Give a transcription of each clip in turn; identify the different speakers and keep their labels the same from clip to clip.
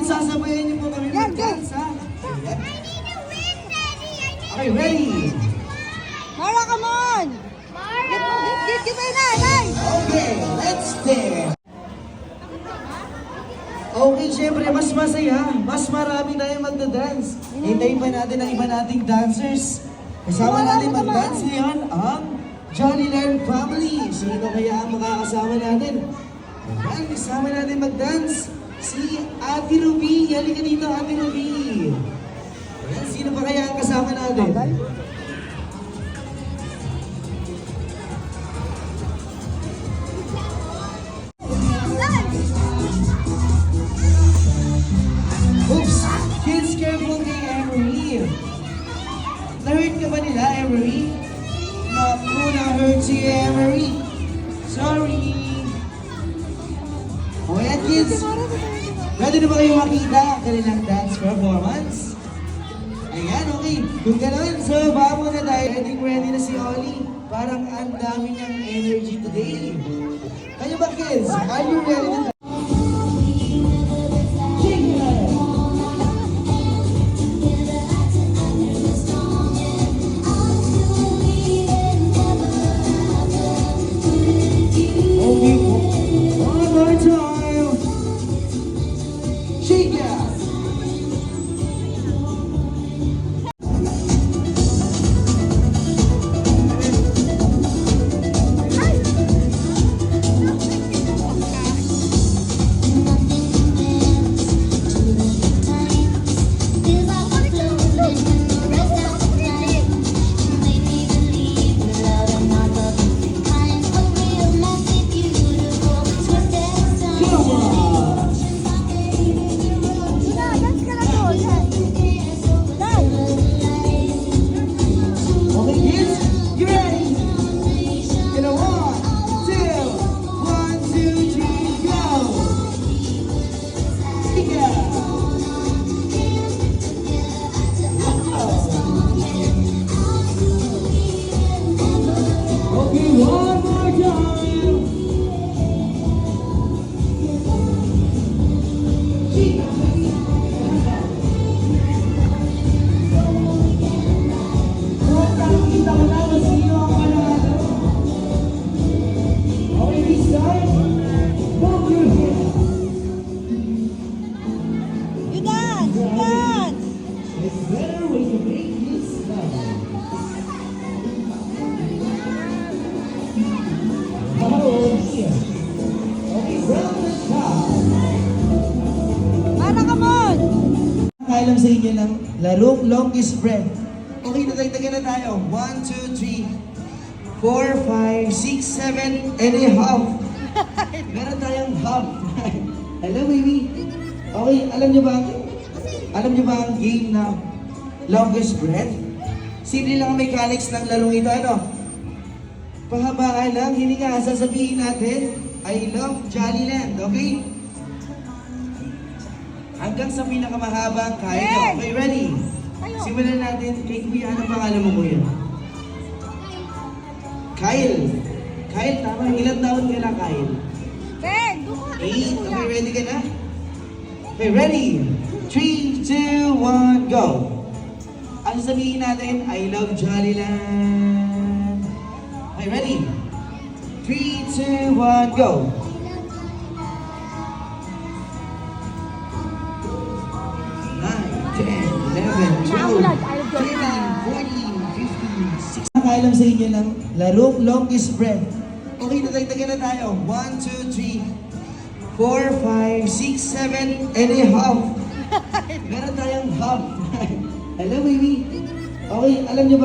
Speaker 1: Sasabayan niyo po kami mag-dance, ha? Okay, ready?
Speaker 2: Mara, come on! Give me na, nice!
Speaker 1: Okay, let's dance! Okay, syempre, mas masaya, mas marami tayong magda-dance. Hintayin pa natin ang iba nating dancers. Kasama natin mag-dance ngayon ang Jollyland Family. Sino kaya ang makakasama natin? Ayan, kasama natin mag-dance. Si Ate Ruby. Halika dito, Ate Ruby. Ayan, sino pa kaya ang kasama natin? Oops! Kids, careful kay Emery. Na-hurt ka ba nila, Emery? Naku, na-hurt si Emery. Sorry. O yan, kids. Ready na ba kayo makita ang kanilang dance performance? Ayan, okay. Kung gano'n, so baka muna tayo. Ready na si Ollie. Parang ang dami niyang energy today. Kayo ba, kids? Are you ready to dance? Alam sa inyo ng larong longest breath. Okay, natagdagan na tayo. 1, 2, 3, 4, 5, 6, 7, and a half. Meron tayong half. Hello, baby. Okay, alam niyo ba ang game na longest breath? Simple lang ang mechanics ng larong ito. Ano? Pahabaan lang, hininga, sasabihin natin, I love Jollyland, okay? Hanggang sa pinakamahabang kaya nyo. Okay, ready? Simulan natin kay Kuya. Anong pangalan mo, Kuya? Kyle. Kyle, tama. Ilang taon ka na, Kyle? 8. Okay, ready ka na? Okay, ready? 3, 2, 1, go! Ang sabihin natin, I love Jollyland. Okay, ready? 3, 2, 1, go! 9, 10, 11, 12, 13, 14, 15, 16. Nakailam sa inyo ng larong longest breath. Okay, natagtagan na tayo. 1, 2, 3, 4, 5, 6, 7, and a half. Meron tayong half. Hello, baby. Okay, alam niyo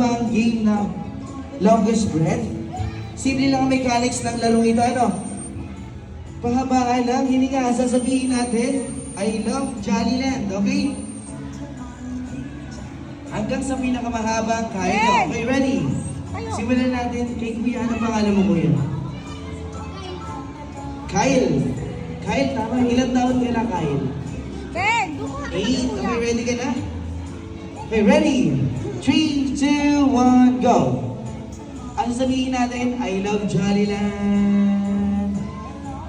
Speaker 1: ba ang game na longest breath? Simple lang ang mechanics ng larong ito. Ano? Pahabaan lang, hininga. Sasabihin natin, I love Jollyland. Okay? Hanggang sa pinakamahabang kaya nyo. Okay, ready? Simulan natin kay Kuya. Ano pangalan mo, Kuya? Kyle. Kyle, tama. Ilang taon ka na, Kyle?
Speaker 2: 10.
Speaker 1: 8. Okay, ready ka na? Okay, ready? 3, 2, 1, go! Ano sabihin natin? I love Jollyland.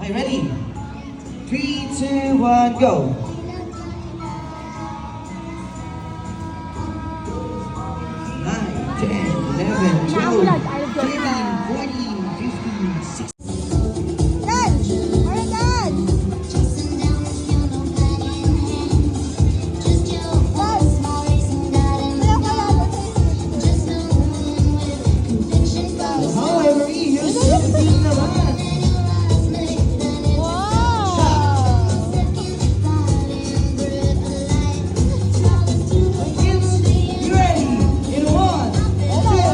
Speaker 1: Okay, ready? 3, 2, 1, go! 9, 10, 11, 12, 13, 14, 15, 16.
Speaker 2: Dan! Meron Dan!
Speaker 1: However, here's 17 naman.
Speaker 2: Wow!
Speaker 1: Kids, you ready? In 1, 2,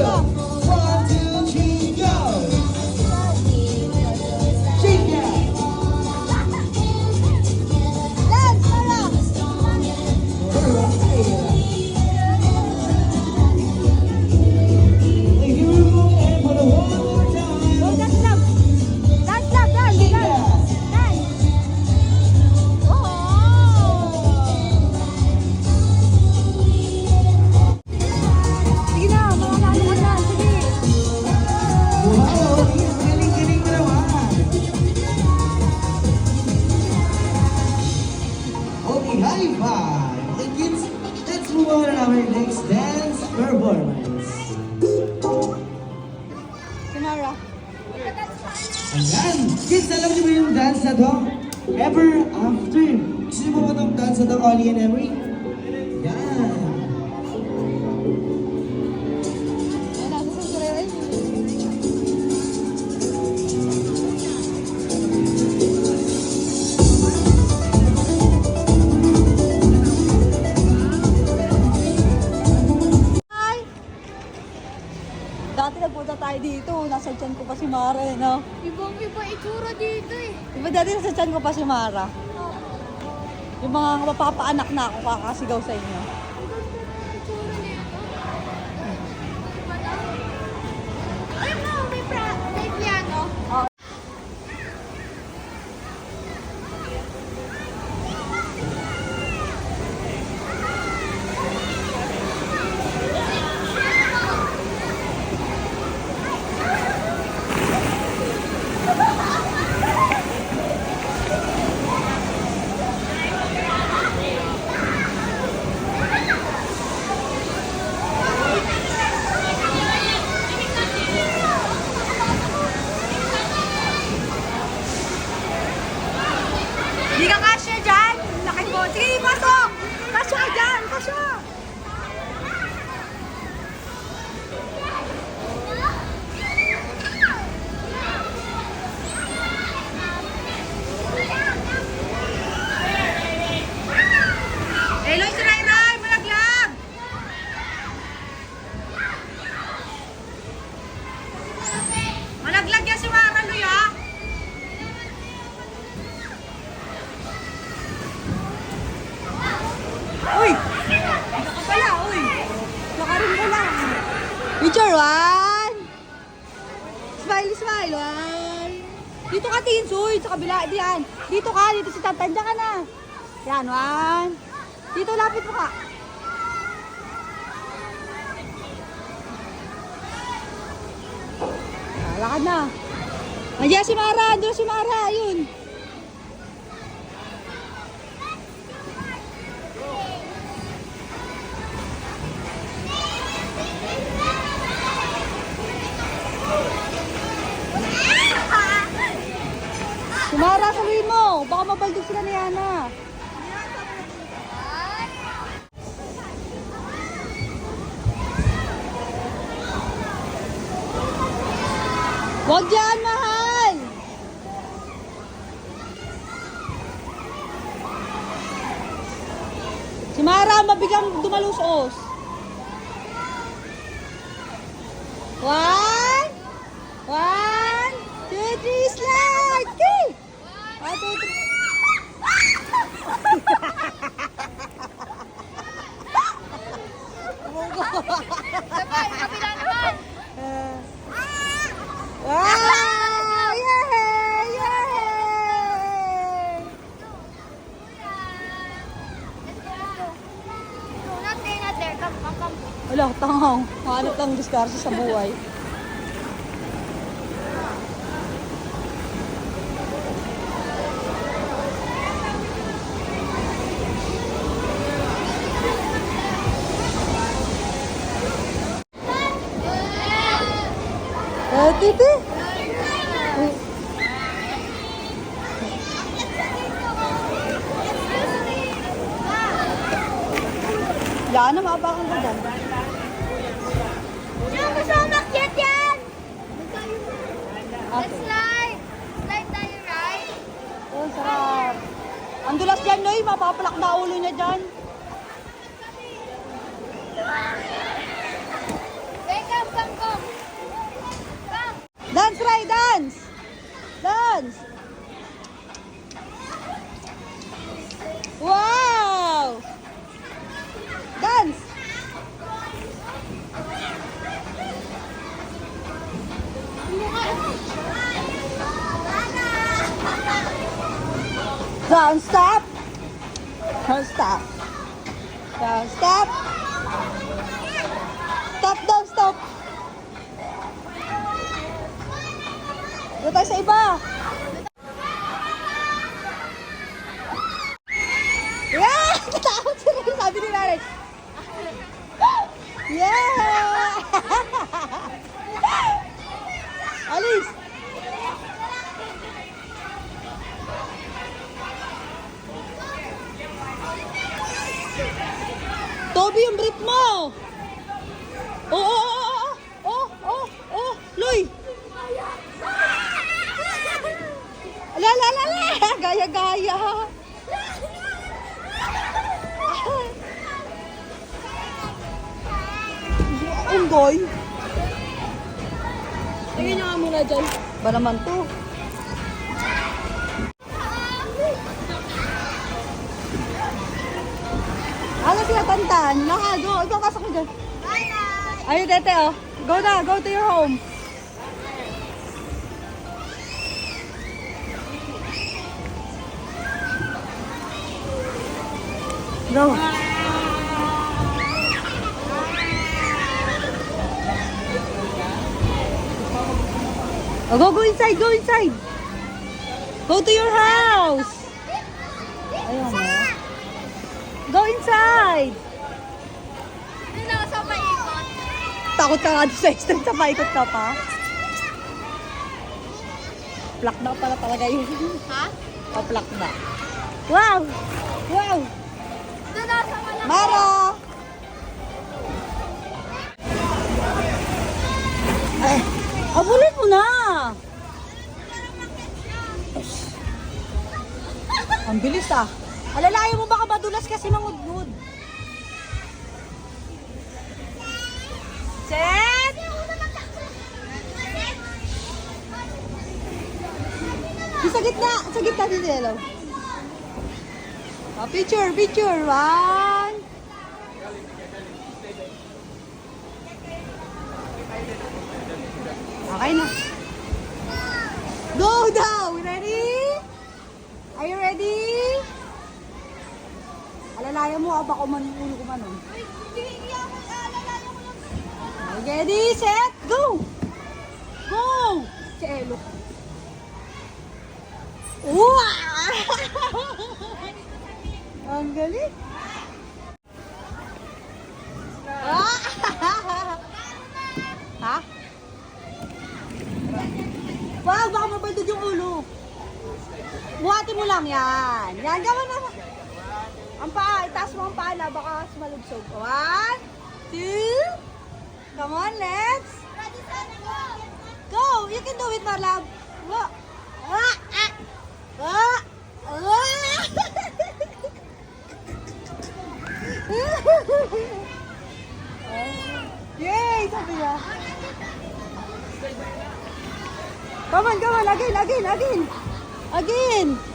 Speaker 1: 1, 2, 3, go! Shake that!
Speaker 2: Dance! Para!
Speaker 1: If you remove and put it one more time.
Speaker 2: Oh, dance lang! Dance lang! Dance! Dance! Dance! Oh! Sige na! Makakano ka na! Sige!
Speaker 1: Wow, galing-galing mo naman. Okay, high five. Okay, kids, let's move on to our next dance performance.
Speaker 2: Si Mara.
Speaker 1: Ayan! Kids, alam niyo ba yung dance na to? Ever After. Gusto niyo ba ba itong dance na to, Ollie and Emery? Yan!
Speaker 2: Ayan na, susunod. Hi! Dati nagpunta tayo dito, nasa tiyan ko pa si Mara eh, no?
Speaker 3: Ibang-iba itsura dito eh.
Speaker 2: Diba dati nasa tiyan ko pa si Mara? Yung mga mapapaanak na ako kakasigaw sa inyo.
Speaker 3: Itsura nito. Ay mo, may piano.
Speaker 2: Hindi ka kasya dyan! Laki mo! Sige, pasok! Kasya dyan! Kasya! Eloy, si Ray! Malaglag! Malaglag yan si Mara, Luy, ha? Uy! Ito ka pala, uy! Nakarin mo lang. Picture, one! Smile, smile, one! Dito ka, Tinsoy, sa kabila, diyan. Dito ka, dito si Tantan, diyan ka na. Yan, one. Dito, lapit mo ka. Lakad na. Andiyan si Mara, doon si Mara, yun. Sumara, saluhin mo. Baka mabaldog sila ni Yana. Huwag dyan, mahal! Si Mara, mabigang dumalusos. 1, 1, 2, 3, slide! Okay! 1, 2, 3.
Speaker 3: Sabay, kabila naman.
Speaker 2: Wow! Yay! Yay!
Speaker 3: Not there. Come.
Speaker 2: Wala, tangaw. Hanap lang diskarse sa buhay. Titi? Yan na, maabakang ka dyan.
Speaker 3: Sino gusto umakyat yan?
Speaker 2: Okay.
Speaker 3: Slide. Slide tayo, right?
Speaker 2: Oh, sarap. Ang dulas dyan, Noy. Mapapalak na ulo niya dyan.
Speaker 3: Okay, come. Come.
Speaker 2: Dance, Ray, dance! Dance! Wow! Dance! Don't stop! Don't stop! Don't stop! Stop, don't stop! Doon tayo sa iba! Yeah! Natakot sila yung sabi ni Larry. Yeah! Alis! Toby, yung brief mo! Oh! Loy! La! Gaya-gaya! Unggoy! Tingin nyo nga muna dyan. Ba naman to? Ano sila tantan? Naka, go! Ikaw pasok mo dyan. Ayun, tete, oh. Go na, go to your home. Go. Oh, go inside, go inside. Go to your house. Ayun mo. Go inside.
Speaker 3: Hindi na ako sa paikot.
Speaker 2: Takot ka nga doon sa extent sa paikot ka pa. Plak na pala talaga yun.
Speaker 3: Ha?
Speaker 2: Pa-plak na. Wow! Wow!
Speaker 3: Doon na sa malaki.
Speaker 2: Mara! Eh, abulin mo na! Ang bilis ah. Alalayan mo baka madulas kasi mangudngud. Set! Sa gitna din hello. Oh, picture. 1. Okay na. Go daw! Ready? Are you ready? Alalayan mo, baka manuulo ko man. Ready, set, go! Go! Chelo. Wow! Ang galing. Ha? Wow, baka mabaldog yung ulo. Buhati mo lang yan. Yan, gawin na. Ang paa, itaas mo ang paa na, baka malugsog. 1, 2, come on, let's go. You can do it, my love. Go. Ah, ah, ah, ah. Yay, sabi niya. Come on, again. Again.